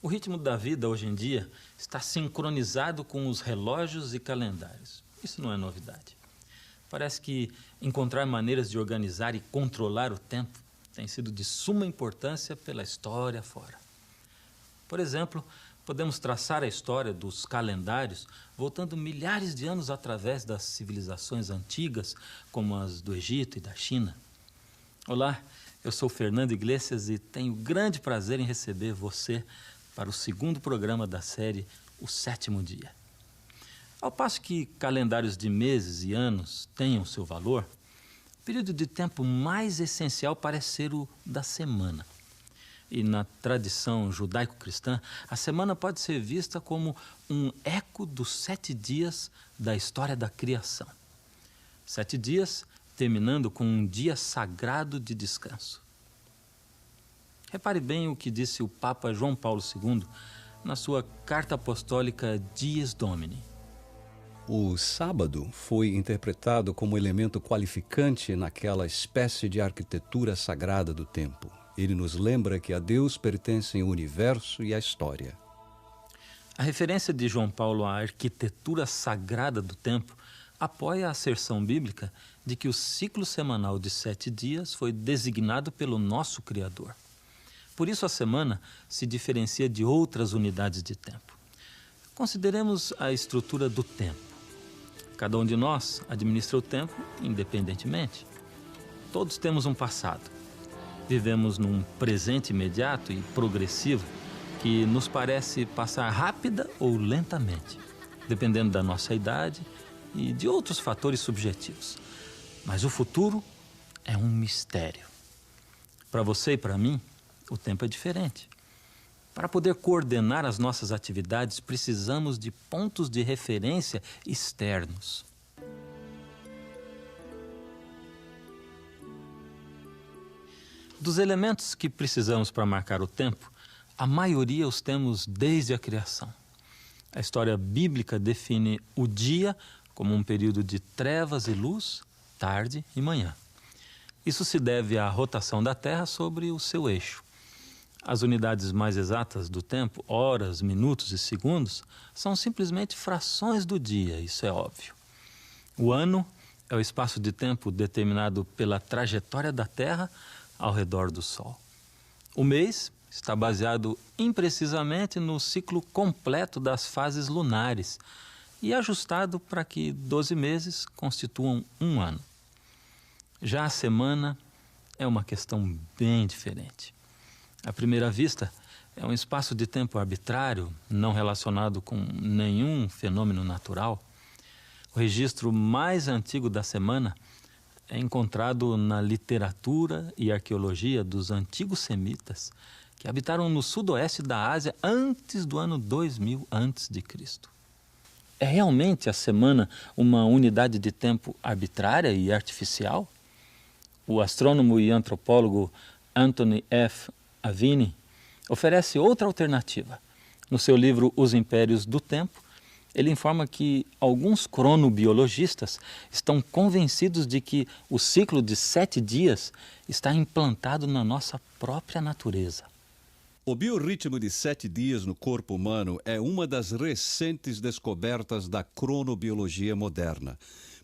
O ritmo da vida hoje em dia está sincronizado com os relógios e calendários. Isso não é novidade. Parece que encontrar maneiras de organizar e controlar o tempo tem sido de suma importância pela história fora. Por exemplo, podemos traçar a história dos calendários voltando milhares de anos através das civilizações antigas, como as do Egito e da China. Olá, eu sou Fernando Iglesias e tenho grande prazer em receber você para o segundo programa da série O Sétimo Dia. Ao passo que calendários de meses e anos tenham seu valor, o período de tempo mais essencial parece ser o da semana. E na tradição judaico-cristã, a semana pode ser vista como um eco dos 7 dias da história da criação. 7 dias terminando com um dia sagrado de descanso. Repare bem o que disse o Papa João Paulo II na sua carta apostólica Dies Domini. O sábado foi interpretado como elemento qualificante naquela espécie de arquitetura sagrada do tempo. Ele nos lembra que a Deus pertencem o universo e a história. A referência de João Paulo à arquitetura sagrada do tempo apoia a asserção bíblica de que o ciclo semanal de 7 dias foi designado pelo nosso Criador. Por isso a semana se diferencia de outras unidades de tempo. Consideremos a estrutura do tempo. Cada um de nós administra o tempo independentemente. Todos temos um passado. Vivemos num presente imediato e progressivo que nos parece passar rápida ou lentamente, dependendo da nossa idade e de outros fatores subjetivos. Mas o futuro é um mistério. Para você e para mim, o tempo é diferente. Para poder coordenar as nossas atividades, precisamos de pontos de referência externos. Dos elementos que precisamos para marcar o tempo, a maioria os temos desde a criação. A história bíblica define o dia como um período de trevas e luz, tarde e manhã. Isso se deve à rotação da Terra sobre o seu eixo. As unidades mais exatas do tempo, horas, minutos e segundos, são simplesmente frações do dia, isso é óbvio. O ano é o espaço de tempo determinado pela trajetória da Terra ao redor do Sol. O mês está baseado imprecisamente no ciclo completo das fases lunares e ajustado para que 12 meses constituam um ano. Já a semana é uma questão bem diferente. À primeira vista, é um espaço de tempo arbitrário, não relacionado com nenhum fenômeno natural. O registro mais antigo da semana é encontrado na literatura e arqueologia dos antigos semitas, que habitaram no sudoeste da Ásia antes do ano 2000 a.C. É realmente a semana uma unidade de tempo arbitrária e artificial? O astrônomo e antropólogo Anthony F. Avini oferece outra alternativa. No seu livro Os Impérios do Tempo, ele informa que alguns cronobiologistas estão convencidos de que o ciclo de 7 dias está implantado na nossa própria natureza. O biorritmo de 7 dias no corpo humano é uma das recentes descobertas da cronobiologia moderna.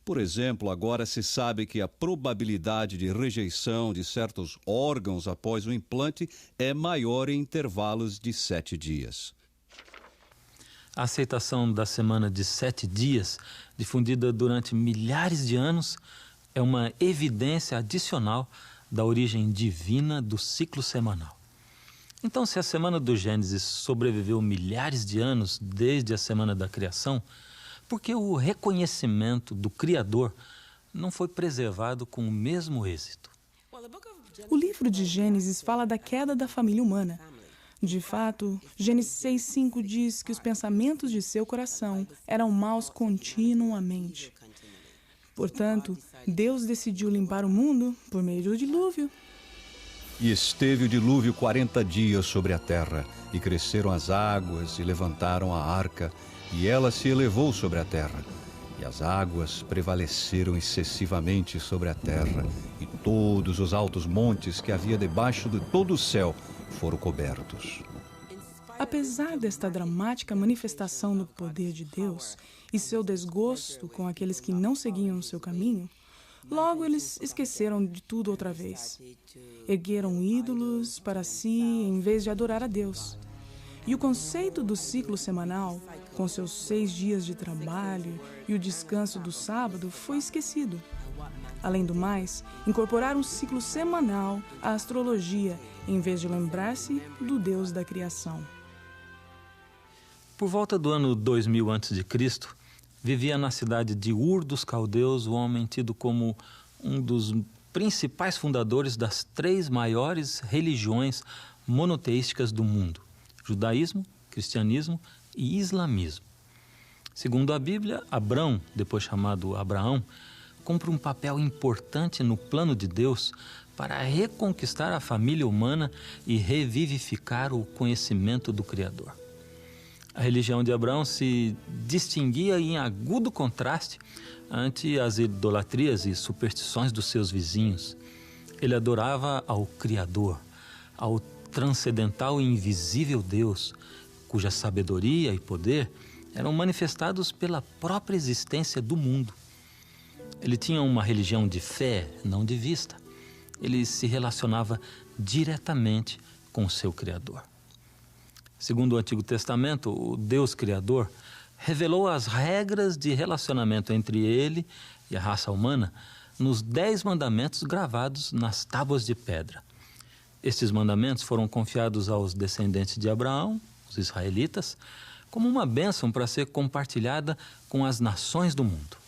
Por exemplo, agora se sabe que a probabilidade de rejeição de certos órgãos após o implante é maior em intervalos de 7 dias. A aceitação da semana de 7 dias, difundida durante milhares de anos, é uma evidência adicional da origem divina do ciclo semanal. Então, se a semana do Gênesis sobreviveu milhares de anos desde a semana da criação, por que o reconhecimento do Criador não foi preservado com o mesmo êxito? O livro de Gênesis fala da queda da família humana. De fato, Gênesis 6:5 diz que os pensamentos de seu coração eram maus continuamente. Portanto, Deus decidiu limpar o mundo por meio do dilúvio. E esteve o dilúvio 40 dias sobre a terra, e cresceram as águas, e levantaram a arca, e ela se elevou sobre a terra. E as águas prevaleceram excessivamente sobre a terra, e todos os altos montes que havia debaixo de todo o céu foram cobertos. Apesar desta dramática manifestação do poder de Deus e seu desgosto com aqueles que não seguiam o seu caminho, logo eles esqueceram de tudo outra vez. Ergueram ídolos para si em vez de adorar a Deus. E o conceito do ciclo semanal, com seus 6 dias de trabalho e o descanso do sábado, foi esquecido. Além do mais, incorporaram um ciclo semanal à astrologia, em vez de lembrar-se do Deus da criação. Por volta do ano 2000 a.C., vivia na cidade de Ur dos Caldeus o homem tido como um dos principais fundadores das 3 maiores religiões monoteísticas do mundo: judaísmo, cristianismo e islamismo. Segundo a Bíblia, Abrão, depois chamado Abraão, cumpre um papel importante no plano de Deus para reconquistar a família humana e revivificar o conhecimento do Criador. A religião de Abraão se distinguia em agudo contraste ante as idolatrias e superstições dos seus vizinhos. Ele adorava ao Criador, ao transcendental e invisível Deus, cuja sabedoria e poder eram manifestados pela própria existência do mundo. Ele tinha uma religião de fé, não de vista. Ele se relacionava diretamente com o seu Criador. Segundo o Antigo Testamento, o Deus Criador revelou as regras de relacionamento entre ele e a raça humana nos 10 mandamentos gravados nas tábuas de pedra. Estes mandamentos foram confiados aos descendentes de Abraão, os israelitas, como uma bênção para ser compartilhada com as nações do mundo.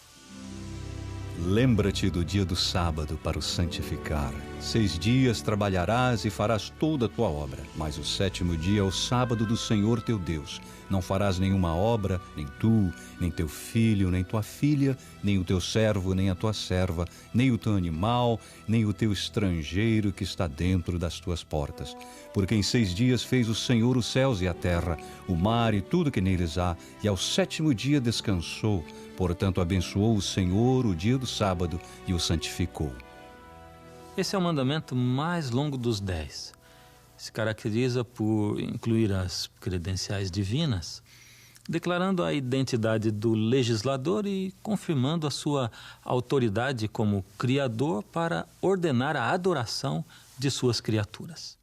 Lembra-te do dia do sábado para o santificar. 6 dias trabalharás e farás toda a tua obra, mas o 7º dia é o sábado do Senhor teu Deus. Não farás nenhuma obra, nem tu, nem teu filho, nem tua filha, nem o teu servo, nem a tua serva, nem o teu animal, nem o teu estrangeiro que está dentro das tuas portas. Porque em 6 dias fez o Senhor os céus e a terra, o mar e tudo que neles há, e ao 7º dia descansou. Portanto, abençoou o Senhor o dia do sábado e o santificou. Esse é o mandamento mais longo dos 10. Se caracteriza por incluir as credenciais divinas, declarando a identidade do legislador e confirmando a sua autoridade como criador para ordenar a adoração de suas criaturas.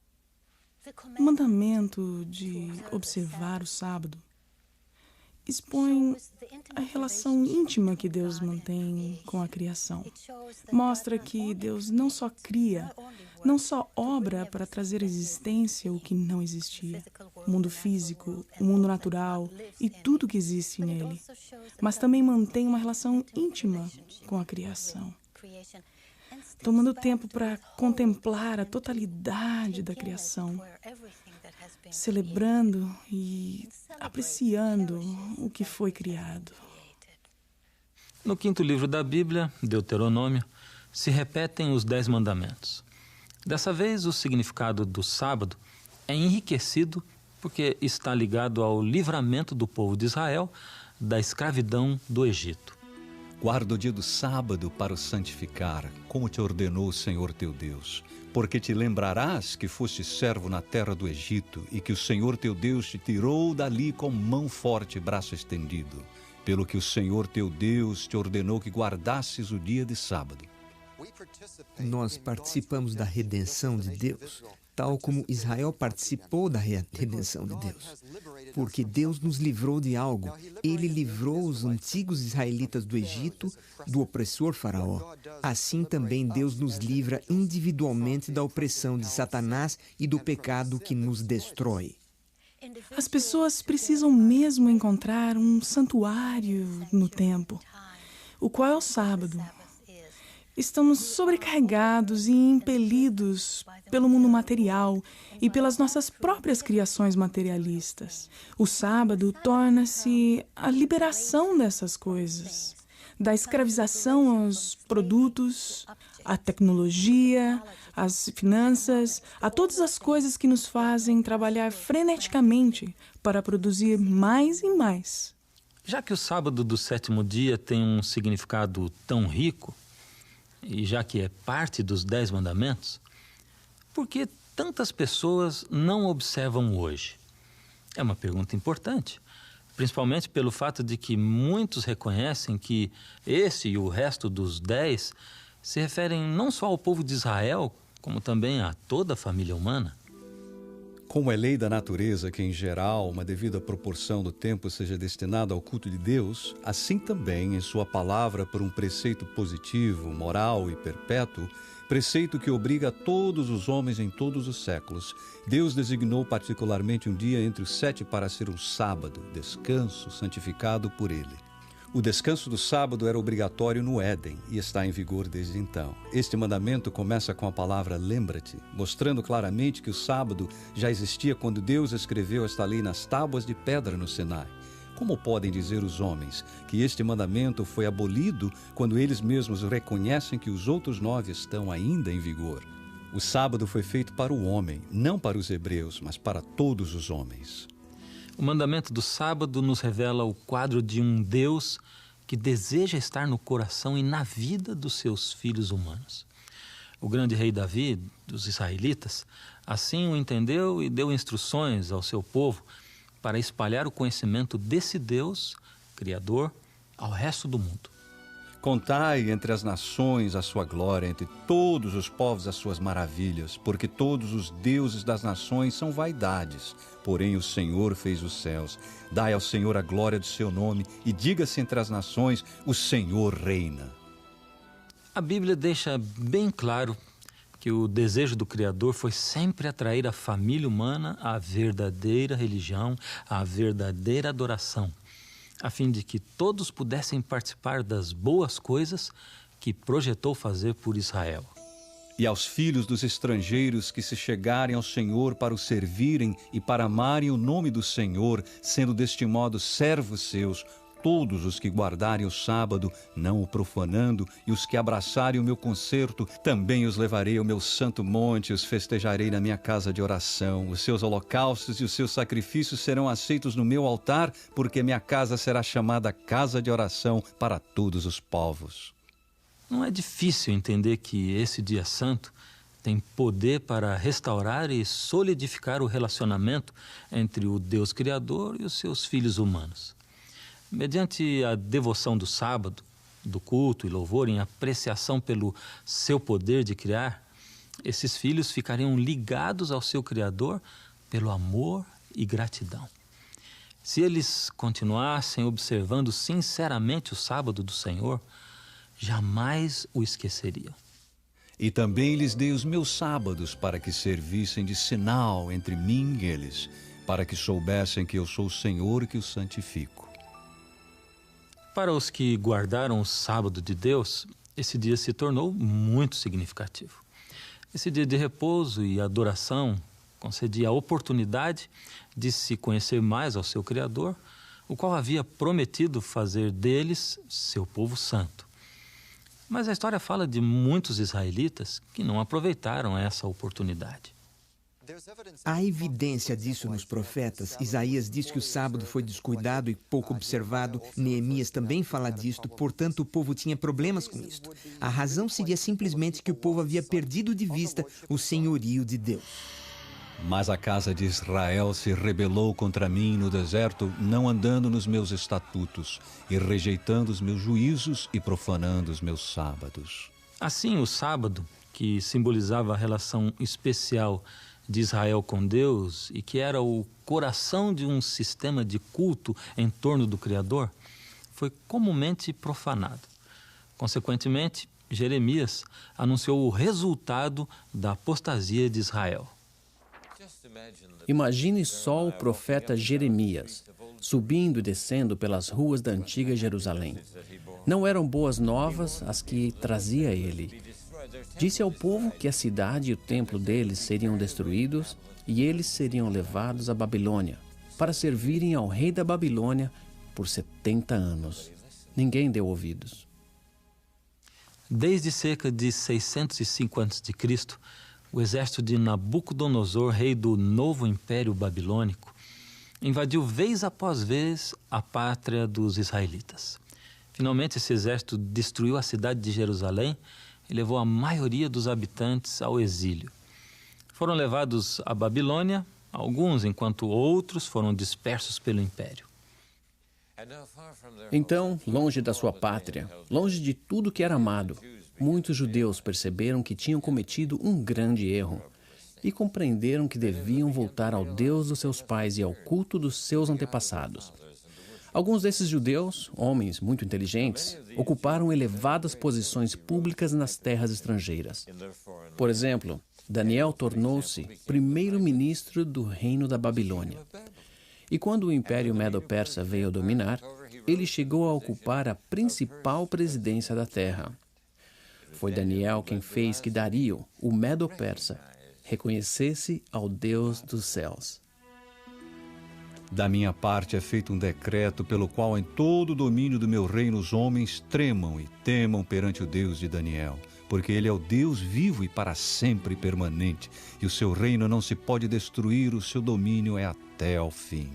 O mandamento de observar o sábado expõe a relação íntima que Deus mantém com a criação. Mostra que Deus não só cria, não só obra para trazer à existência o que não existia, o mundo físico, o mundo natural e tudo que existe nele, mas também mantém uma relação íntima com a criação, tomando tempo para contemplar a totalidade da criação, celebrando e apreciando o que foi criado. No 5º livro da Bíblia, Deuteronômio, se repetem os 10 mandamentos. Dessa vez, o significado do sábado é enriquecido porque está ligado ao livramento do povo de Israel da escravidão do Egito. Guarda o dia do sábado para o santificar, como te ordenou o Senhor teu Deus. Porque te lembrarás que foste servo na terra do Egito e que o Senhor teu Deus te tirou dali com mão forte e braço estendido. Pelo que o Senhor teu Deus te ordenou que guardasses o dia de sábado. Nós participamos da redenção de Deus, tal como Israel participou da redenção de Deus. porque Deus nos livrou de algo. Ele livrou os antigos israelitas do Egito, do opressor Faraó. Assim também Deus nos livra individualmente da opressão de Satanás e do pecado que nos destrói. As pessoas precisam mesmo encontrar um santuário no tempo, o qual é o sábado. Estamos sobrecarregados e impelidos pelo mundo material e pelas nossas próprias criações materialistas. O sábado torna-se a liberação dessas coisas, da escravização aos produtos, à tecnologia, às finanças, a todas as coisas que nos fazem trabalhar freneticamente para produzir mais e mais. Já que o sábado do sétimo dia tem um significado tão rico, e já que é parte dos 10 mandamentos, por que tantas pessoas não observam hoje? É uma pergunta importante, principalmente pelo fato de que muitos reconhecem que esse e o resto dos 10 se referem não só ao povo de Israel, como também a toda a família humana. Como é lei da natureza que, em geral, uma devida proporção do tempo seja destinada ao culto de Deus, assim também, em sua palavra, por um preceito positivo, moral e perpétuo, preceito que obriga a todos os homens em todos os séculos, Deus designou particularmente um dia entre os 7 para ser um sábado, descanso santificado por Ele. O descanso do sábado era obrigatório no Éden e está em vigor desde então. Este mandamento começa com a palavra lembra-te, mostrando claramente que o sábado já existia quando Deus escreveu esta lei nas tábuas de pedra no Sinai. Como podem dizer os homens que este mandamento foi abolido quando eles mesmos reconhecem que os outros 9 estão ainda em vigor? O sábado foi feito para o homem, não para os hebreus, mas para todos os homens. O mandamento do sábado nos revela o quadro de um Deus que deseja estar no coração e na vida dos seus filhos humanos. O grande rei Davi, dos israelitas, assim o entendeu e deu instruções ao seu povo para espalhar o conhecimento desse Deus, Criador, ao resto do mundo. Contai entre as nações a sua glória, entre todos os povos as suas maravilhas, porque todos os deuses das nações são vaidades, porém o Senhor fez os céus. Dai ao Senhor a glória do seu nome e diga-se entre as nações, o Senhor reina. A Bíblia deixa bem claro que o desejo do Criador foi sempre atrair a família humana à verdadeira religião, à verdadeira adoração, a fim de que todos pudessem participar das boas coisas que projetou fazer por Israel. E aos filhos dos estrangeiros que se chegarem ao Senhor para o servirem e para amarem o nome do Senhor, sendo deste modo servos seus, todos os que guardarem o sábado, não o profanando, e os que abraçarem o meu concerto, também os levarei ao meu santo monte, os festejarei na minha casa de oração. Os seus holocaustos e os seus sacrifícios serão aceitos no meu altar, porque minha casa será chamada casa de oração para todos os povos. Não é difícil entender que esse dia santo tem poder para restaurar e solidificar o relacionamento entre o Deus Criador e os seus filhos humanos. Mediante a devoção do sábado, do culto e louvor em apreciação pelo seu poder de criar, esses filhos ficariam ligados ao seu Criador pelo amor e gratidão. Se eles continuassem observando sinceramente o sábado do Senhor, jamais o esqueceriam. E também lhes dei os meus sábados para que servissem de sinal entre mim e eles, para que soubessem que eu sou o Senhor que os santifico. Para os que guardaram o sábado de Deus, esse dia se tornou muito significativo. Esse dia de repouso e adoração concedia a oportunidade de se conhecer mais ao seu Criador, o qual havia prometido fazer deles seu povo santo. Mas a história fala de muitos israelitas que não aproveitaram essa oportunidade. Há evidência disso nos profetas. Isaías diz que o sábado foi descuidado e pouco observado. Neemias também fala disto, portanto o povo tinha problemas com isto. A razão seria simplesmente que o povo havia perdido de vista o senhorio de Deus. Mas a casa de Israel se rebelou contra mim no deserto, não andando nos meus estatutos, e rejeitando os meus juízos e profanando os meus sábados. Assim, o sábado, que simbolizava a relação especial de Israel com Deus e que era o coração de um sistema de culto em torno do Criador, foi comumente profanado. Consequentemente, Jeremias anunciou o resultado da apostasia de Israel. Imagine só o profeta Jeremias subindo e descendo pelas ruas da antiga Jerusalém. Não eram boas novas as que trazia ele. Disse ao povo que a cidade e o templo deles seriam destruídos e eles seriam levados à Babilônia para servirem ao rei da Babilônia por 70 anos. Ninguém deu ouvidos. Desde cerca de 605 a.C., o exército de Nabucodonosor, rei do novo Império Babilônico, invadiu vez após vez a pátria dos israelitas. Finalmente, esse exército destruiu a cidade de Jerusalém e levou a maioria dos habitantes ao exílio. Foram levados à Babilônia, alguns, enquanto outros foram dispersos pelo império. Então, longe da sua pátria, longe de tudo que era amado, muitos judeus perceberam que tinham cometido um grande erro e compreenderam que deviam voltar ao Deus dos seus pais e ao culto dos seus antepassados. Alguns desses judeus, homens muito inteligentes, ocuparam elevadas posições públicas nas terras estrangeiras. Por exemplo, Daniel tornou-se primeiro-ministro do reino da Babilônia. E quando o Império Medo-Persa veio a dominar, ele chegou a ocupar a principal presidência da terra. Foi Daniel quem fez que Dario, o Medo-Persa, reconhecesse ao Deus dos céus. Da minha parte é feito um decreto pelo qual em todo o domínio do meu reino os homens tremam e temam perante o Deus de Daniel, porque ele é o Deus vivo e para sempre permanente, e o seu reino não se pode destruir, o seu domínio é até ao fim.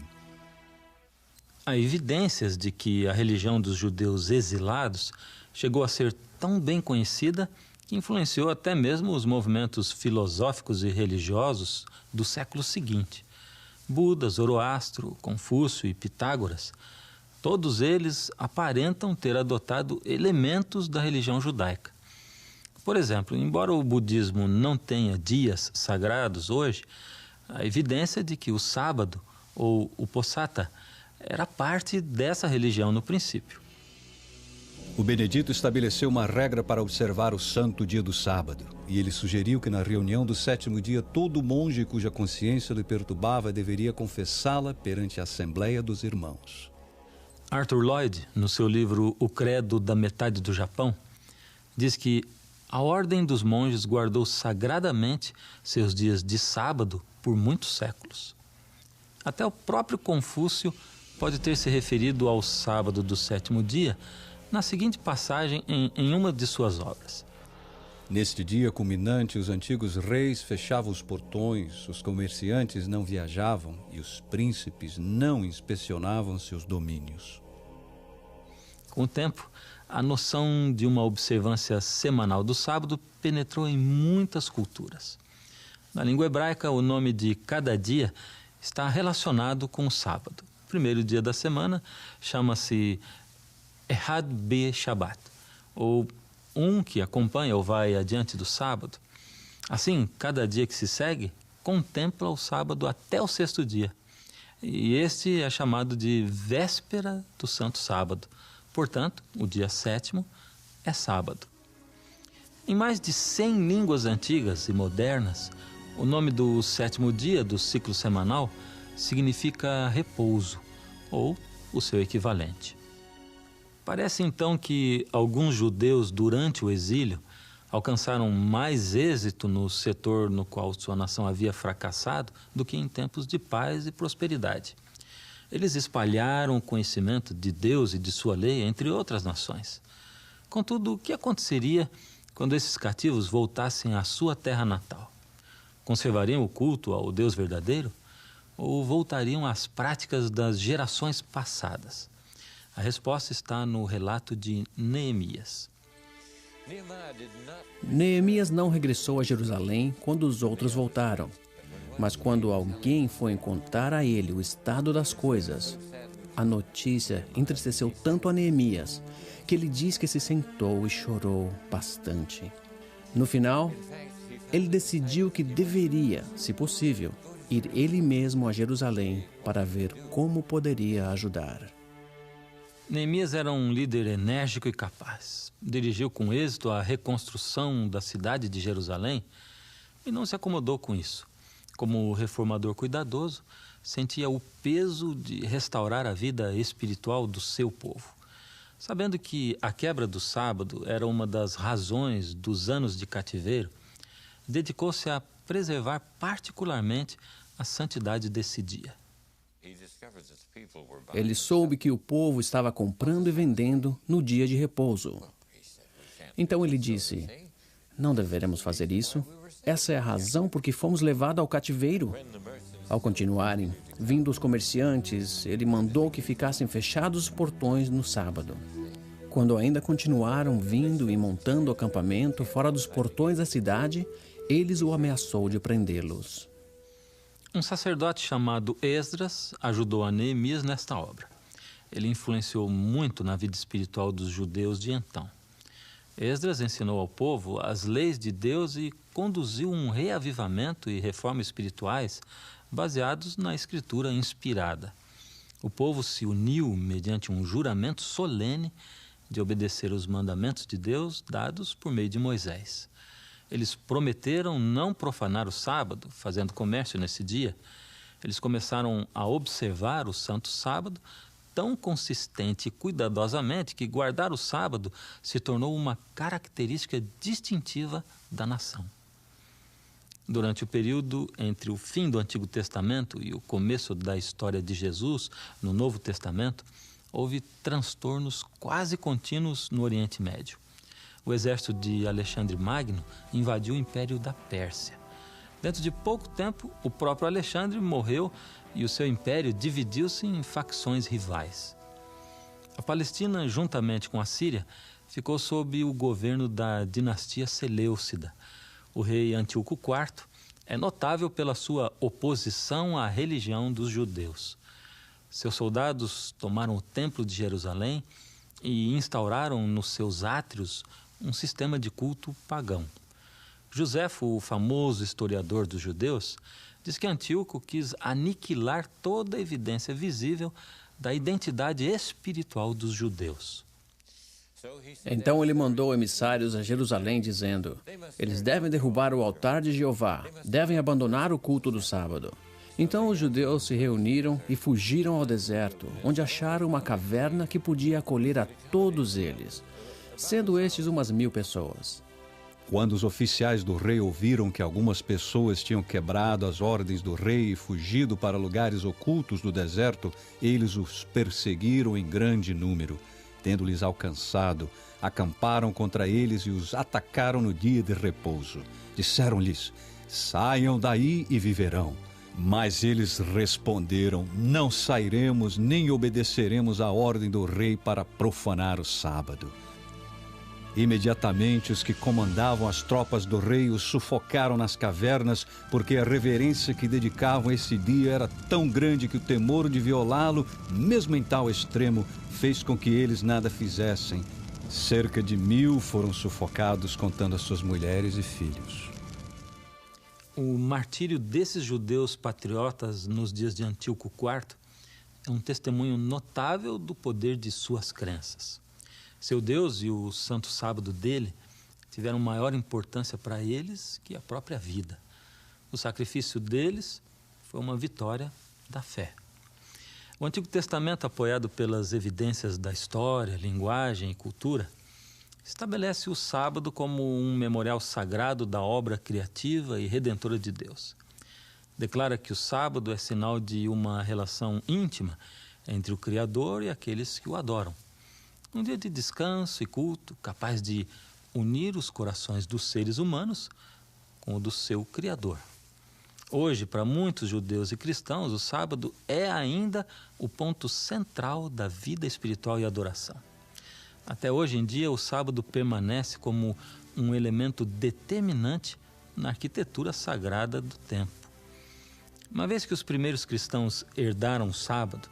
Há evidências de que a religião dos judeus exilados chegou a ser tão bem conhecida que influenciou até mesmo os movimentos filosóficos e religiosos do século seguinte. Buda, Zoroastro, Confúcio e Pitágoras, todos eles aparentam ter adotado elementos da religião judaica. Por exemplo, embora o budismo não tenha dias sagrados hoje, há evidência de que o sábado, ou o Posata, era parte dessa religião no princípio. O Benedito estabeleceu uma regra para observar o santo dia do sábado, e ele sugeriu que na reunião do 7º dia todo monge cuja consciência lhe perturbava deveria confessá-la perante a Assembleia dos Irmãos. Arthur Lloyd, no seu livro O Credo da Metade do Japão, diz que a Ordem dos Monges guardou sagradamente seus dias de sábado por muitos séculos. Até o próprio Confúcio pode ter se referido ao sábado do 7º dia na seguinte passagem em uma de suas obras. Neste dia culminante, os antigos reis fechavam os portões, os comerciantes não viajavam e os príncipes não inspecionavam seus domínios. Com o tempo, a noção de uma observância semanal do sábado penetrou em muitas culturas. Na língua hebraica, o nome de cada dia está relacionado com o sábado. O primeiro dia da semana chama-se Ehad Be-Shabbat, ou um que acompanha ou vai adiante do sábado. Assim, cada dia que se segue contempla o sábado até o 6º dia. E este é chamado de véspera do Santo Sábado. Portanto, o dia 7º é sábado. Em mais de 100 línguas antigas e modernas, o nome do 7º dia do ciclo semanal significa repouso, ou o seu equivalente. Parece então que alguns judeus durante o exílio alcançaram mais êxito no setor no qual sua nação havia fracassado do que em tempos de paz e prosperidade. Eles espalharam o conhecimento de Deus e de sua lei entre outras nações. Contudo, o que aconteceria quando esses cativos voltassem à sua terra natal? Conservariam o culto ao Deus verdadeiro ou voltariam às práticas das gerações passadas? A resposta está no relato de Neemias. Neemias não regressou a Jerusalém quando os outros voltaram, mas quando alguém foi contar a ele o estado das coisas, a notícia entristeceu tanto a Neemias que ele diz que se sentou e chorou bastante. No final, ele decidiu que deveria, se possível, ir ele mesmo a Jerusalém para ver como poderia ajudar. Neemias era um líder enérgico e capaz. Dirigiu com êxito a reconstrução da cidade de Jerusalém e não se acomodou com isso. Como reformador cuidadoso, sentia o peso de restaurar a vida espiritual do seu povo. Sabendo que a quebra do sábado era uma das razões dos anos de cativeiro, dedicou-se a preservar particularmente a santidade desse dia. Ele soube que o povo estava comprando e vendendo no dia de repouso. Então ele disse: não deveremos fazer isso. Essa é a razão por que fomos levados ao cativeiro. Ao continuarem vindo os comerciantes, ele mandou que ficassem fechados os portões no sábado. Quando ainda continuaram vindo e montando o acampamento fora dos portões da cidade, eles o ameaçou de prendê-los. Um sacerdote chamado Esdras ajudou a Neemias nesta obra. Ele influenciou muito na vida espiritual dos judeus de então. Esdras ensinou ao povo as leis de Deus e conduziu um reavivamento e reforma espirituais baseados na Escritura inspirada. O povo se uniu mediante um juramento solene de obedecer os mandamentos de Deus dados por meio de Moisés. Eles prometeram não profanar o sábado, fazendo comércio nesse dia. Eles começaram a observar o santo sábado tão consistente e cuidadosamente que guardar o sábado se tornou uma característica distintiva da nação. Durante o período entre o fim do Antigo Testamento e o começo da história de Jesus no Novo Testamento, houve transtornos quase contínuos no Oriente Médio. O exército de Alexandre Magno invadiu o Império da Pérsia. Dentro de pouco tempo, o próprio Alexandre morreu e o seu império dividiu-se em facções rivais. A Palestina, juntamente com a Síria, ficou sob o governo da dinastia Seleucida. O rei Antíoco IV é notável pela sua oposição à religião dos judeus. Seus soldados tomaram o Templo de Jerusalém e instauraram nos seus átrios um sistema de culto pagão. Joséfo, o famoso historiador dos judeus, diz que Antíoco quis aniquilar toda a evidência visível da identidade espiritual dos judeus. Então ele mandou emissários a Jerusalém dizendo: eles devem derrubar o altar de Jeová, devem abandonar o culto do sábado. Então os judeus se reuniram e fugiram ao deserto, onde acharam uma caverna que podia acolher a todos eles, sendo estes umas 1000 pessoas. Quando os oficiais do rei ouviram que algumas pessoas tinham quebrado as ordens do rei e fugido para lugares ocultos do deserto, eles os perseguiram em grande número. Tendo-lhes alcançado, acamparam contra eles e os atacaram no dia de repouso. Disseram-lhes: saiam daí e viverão. Mas eles responderam: não sairemos nem obedeceremos à ordem do rei para profanar o sábado. Imediatamente os que comandavam as tropas do rei os sufocaram nas cavernas, porque a reverência que dedicavam a esse dia era tão grande que o temor de violá-lo, mesmo em tal extremo, fez com que eles nada fizessem. Cerca de 1000 foram sufocados, contando as suas mulheres e filhos. O martírio desses judeus patriotas nos dias de Antíoco IV é um testemunho notável do poder de suas crenças. Seu Deus e o santo sábado dele tiveram maior importância para eles que a própria vida. O sacrifício deles foi uma vitória da fé. O Antigo Testamento, apoiado pelas evidências da história, linguagem e cultura, estabelece o sábado como um memorial sagrado da obra criativa e redentora de Deus. Declara que o sábado é sinal de uma relação íntima entre o Criador e aqueles que o adoram. Um dia de descanso e culto, capaz de unir os corações dos seres humanos com o do seu Criador. Hoje, para muitos judeus e cristãos, o sábado é ainda o ponto central da vida espiritual e adoração. Até hoje em dia, o sábado permanece como um elemento determinante na arquitetura sagrada do templo. Uma vez que os primeiros cristãos herdaram o sábado,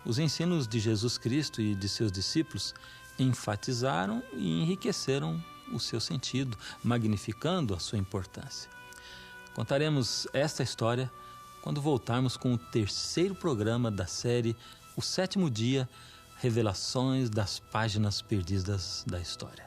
os ensinos de Jesus Cristo e de seus discípulos enfatizaram e enriqueceram o seu sentido, magnificando a sua importância. Contaremos esta história quando voltarmos com o terceiro programa da série O Sétimo Dia, Revelações das Páginas Perdidas da História.